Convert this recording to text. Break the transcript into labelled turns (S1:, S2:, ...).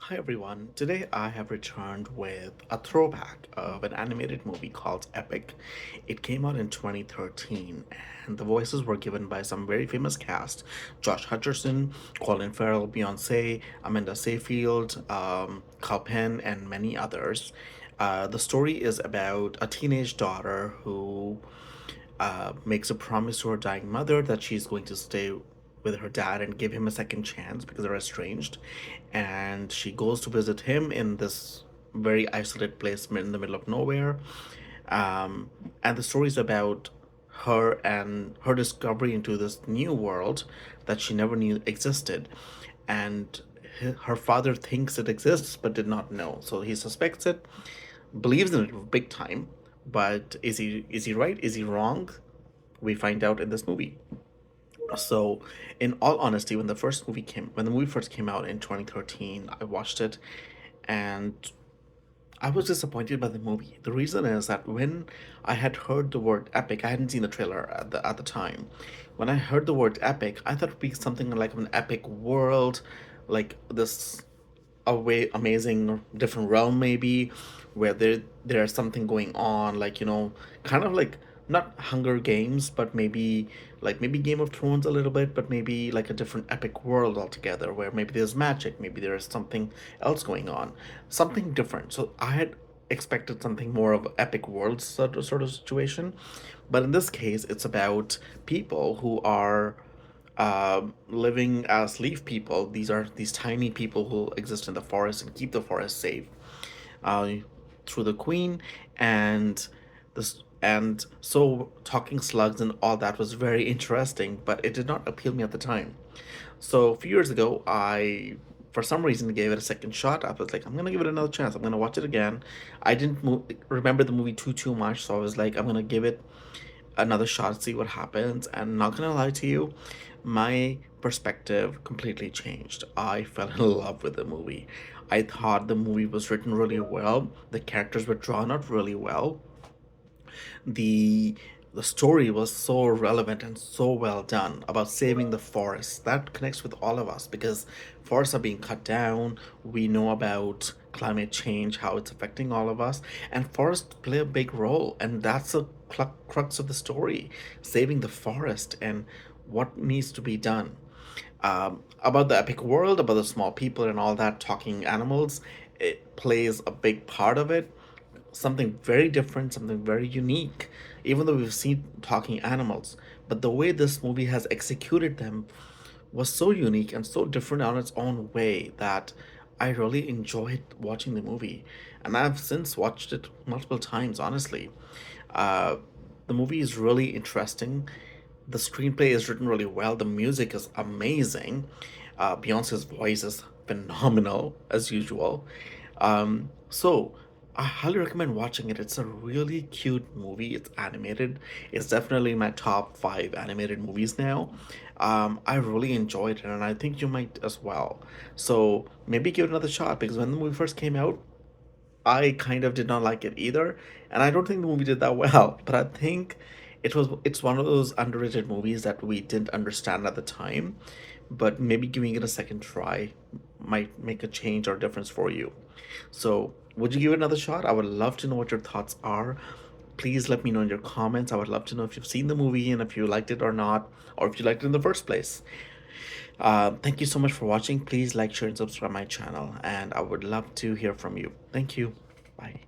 S1: Hi everyone, today I have returned with a throwback of an animated movie called Epic. It came out in 2013 and the voices were given by some very famous cast: Josh Hutcherson, Colin Farrell, Beyonce, Amanda Seyfield, Kal Penn, and many others. The story is about a teenage daughter who makes a promise to her dying mother that she's going to stay with her dad and give him a second chance because they're estranged. And she goes to visit him in this very isolated place in the middle of nowhere. Um, and the story is about her and her discovery into this new world that she never knew existed. And her father thinks it exists but did not know. So he suspects it, believes in it big time, but is he right? Is he wrong? We find out in this movie. So, in all honesty, when the movie first came out in 2013, I watched it, and I was disappointed by the movie. The reason is that when I had heard the word epic, I hadn't seen the trailer at the time. When I heard the word epic, I thought it would be something like an epic world, like this away amazing different realm maybe, where there's something going on, like kind of like not Hunger Games, but maybe Game of Thrones a little bit, but maybe like a different epic world altogether, where maybe there's magic, maybe there's something else going on, something different. So I had expected something more of epic world sort of situation, but in this case it's about people who are living as leaf people. These are these tiny people who exist in the forest and keep the forest safe uh, through the queen and this. And so talking slugs and all that was very interesting, but it did not appeal me at the time. So a few years ago, I for some reason gave it a second shot. I was like, I'm gonna give it another chance. I'm gonna watch it again. I didn't remember the movie too much, so I was like, I'm gonna give it another shot, see what happens. And not gonna lie to you, my perspective completely changed. I fell in love with the movie. I thought the movie was written really well. The characters were drawn out really well. The the story was so relevant and so well done about saving the forests. That connects with all of us because forests are being cut down. We know about climate change, how it's affecting all of us, and forests play a big role. And that's the crux of the story: saving the forest and what needs to be done. About the epic world, about the small people and all that, talking animals, it plays a big part of it. Something very different, something very unique, even though we've seen talking animals. But the way this movie has executed them was so unique and so different on its own way that I really enjoyed watching the movie. And I've since watched it multiple times, honestly. Uh, the movie is really interesting. The screenplay is written really well. The music is amazing. Beyonce's voice is phenomenal, as usual. So I highly recommend watching it. It's a really cute movie. It's animated. It's definitely in my top five animated movies now. I really enjoyed it, and I think you might as well. So maybe give it another shot, because when the movie first came out, I kind of did not like it either, and I don't think the movie did that well. But I think it's one of those underrated movies that we didn't understand at the time, but maybe giving it a second try might make a change or difference for you. So, would you give it another shot? I would love to know what your thoughts are. Please let me know in your comments. I would love to know if you've seen the movie and if you liked it or not, or if you liked it in the first place. Thank you so much for watching. Please like, share, and subscribe my channel, and I would love to hear from you. Thank you. Bye.